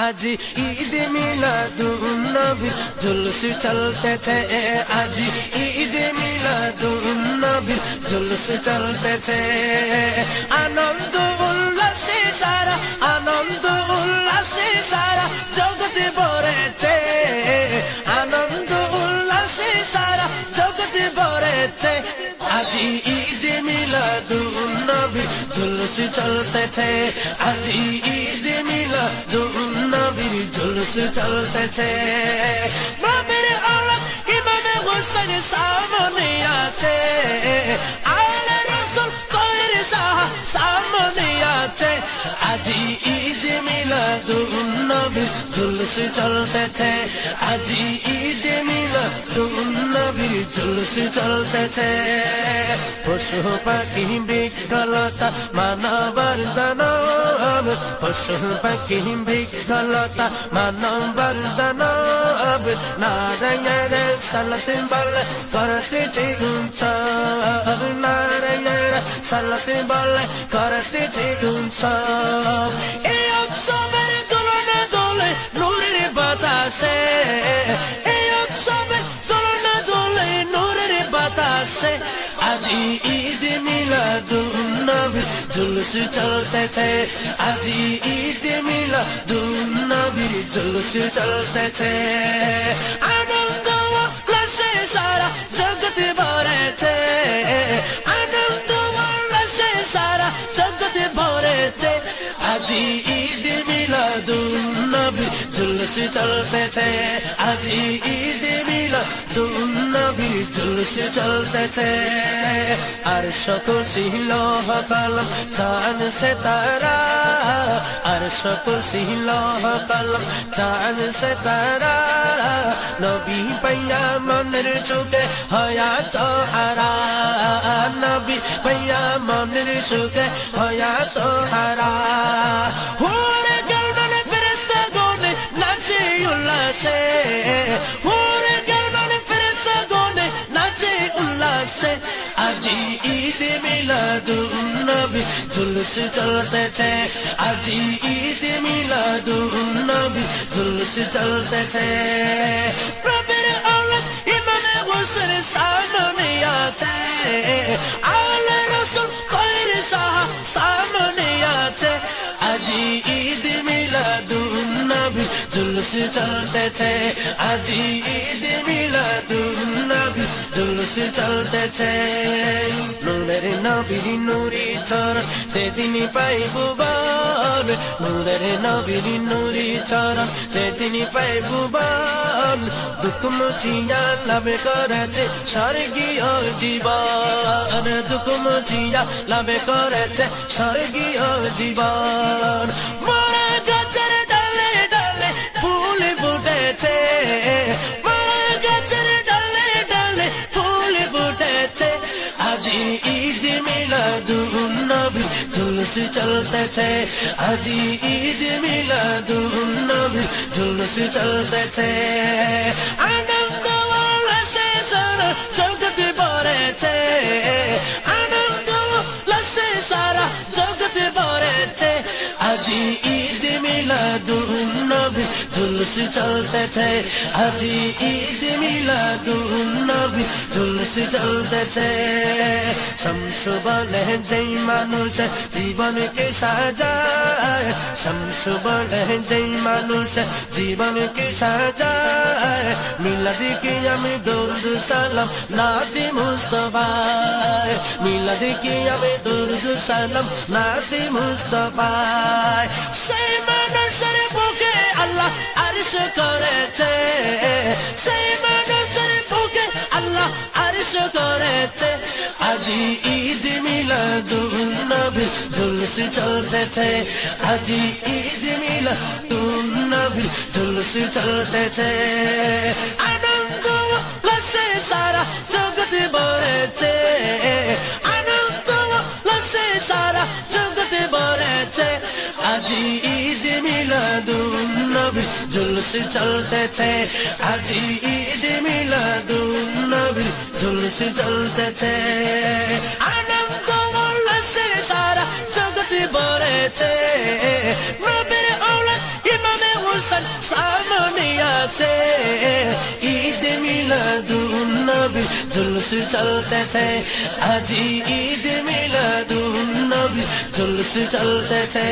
आज ईद मिलादुन नबी जुलूस चलते आज ईद मिलादुन नबी जुलूस चलते आनंद उल्लासे सारा आनंद उल्लासे सारा जगत भरेছে आनंद उल्लासे सारा जगत भरेছে आज ईद मिलादुन नबी जुलूस चलते आज ईद मिलादुन नबी जुलूस चलते नबीर औलाद इमाम हुसैन सामने আছে आले रसूल तैर शाह सामने আছে आज ईद मिलादुन नबी जुलूस चलते आज ईद मिलादुन नबी जुलूस चलते पशु पाखी बृक्षलता मानवर दानव पशु पाखी बृक्षलता मानवर दानव नारायण सलत बल करते उत्सव नारायण सलत बल करते उत्सव এই উৎসবের দোলনা দোলে নূরের বাতাসে এই উৎসবের দোলনা দোলে নূরের বাতাসে आज ईद मिलादुन नबी जुलूस चलते आज ईद मिलादुन नबी जुलूस चलते आनंद उल्लासे सारा जगत भरेছে आनंद उल्लासे सारा जगत भरेছে आज ईद मिलादुन नबी जुलूस चलते आज ईद मिलादुन नबी जुलूस चलते अर्श कुर्सी लौह कलम चांद सितारा अर्श कुर्सी लौह कलम चांद सितारा नबी पैया मनर चुके हयात हरा नबी पैया मनर चुके हयात हरा हुरे गलमन फरिश्ता गोने नाचे उल्लासे हुरे गलमन फरिश्ता गोने नाचे उल्लासे आज ईद मिलादुन नबी जुलूस चलते आज ईद मिलादुन नबी जुलूस चलते नबीर औलाद इमाम हुसैन सामने আছে आले रसूल तैर शाह सामने আছে आज ईद मिलादुन नबी जुलूस चलते आज ईद मिलादुन नबी जुलूस चलते नूरेर नबीर नूरी चरण যেদিন পাইব বল নূরের নবীর নূরি চরণ যেদিন পাইব বল দুঃখ মুছিয়া লাভ করেছে স্বর্গীয় জীবন দুঃখ মুছিয়া লাভ করেছে স্বর্গীয় জীবন মরা গাছের ডালে ডালে ফুল ফুটেছে মরা গাছের ডালে ডালে ফুল ফুটেছে आज ईद मिलादुन नबी जुलूस चलते आज ईद मिलादुन नबी जुलूस चलते आनंद उल्लासे सारा जगत भरेছে आनंद उल्लासे सारा जगत भरेছে आज ईद मिलादुन नबी जुलूस चलते आज ईद मिलादुन नबी जुलूस चलते शम्स बले যেই মানুষ জীবনকে সাজায় শমস বলে যেই মানুষ জীবনকে সাজায় মিলাদ কি আমি দরুদ সালাম নাতি মুস্তাফা মিলাদ কি আমি দরুদ সালাম নাতি মুস্তাফা সেই মানুষের বুকে আল্লাহ আরশ করেছে সেই মানুষের বুকে আল্লাহ আরশ করেছে आज ईद मिलादुन नबी जुलूस चलते आज ईद मिलादुन नबी जुलूस चलते आनंद उल्लासे सारा जगत भरेছে आनंद उल्लासे सारा जगत भरेছে आज ईद मिलादुन नबी जुलूस चलते आज ईद मिलादुन नबी जुलूस चलते आनंद उल्लासे सारा जगत भरेছে नबीर औलाद इमाम সাল সামনে আছে ঈদ মিলাদুন নবী জুলুস চলতেছে আজি ঈদ মিলাদুন নবী জুলুস চলতেছে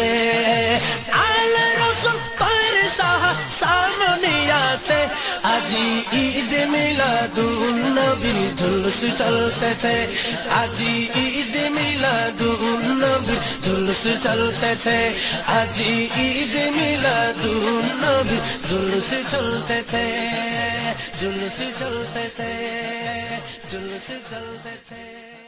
আলে রাসূল পায়ের শাহ সামনে আছে আজি ঈদ মিলাদুন নবী জুলুস চলতেছে আজি ঈদ মিলাদুন নবী জুলুস চলতেছে আজি ঈদ মিলাদুন নবী জুলুস চলতেছে জুলুস চলতেছে জুলুস চলতেছে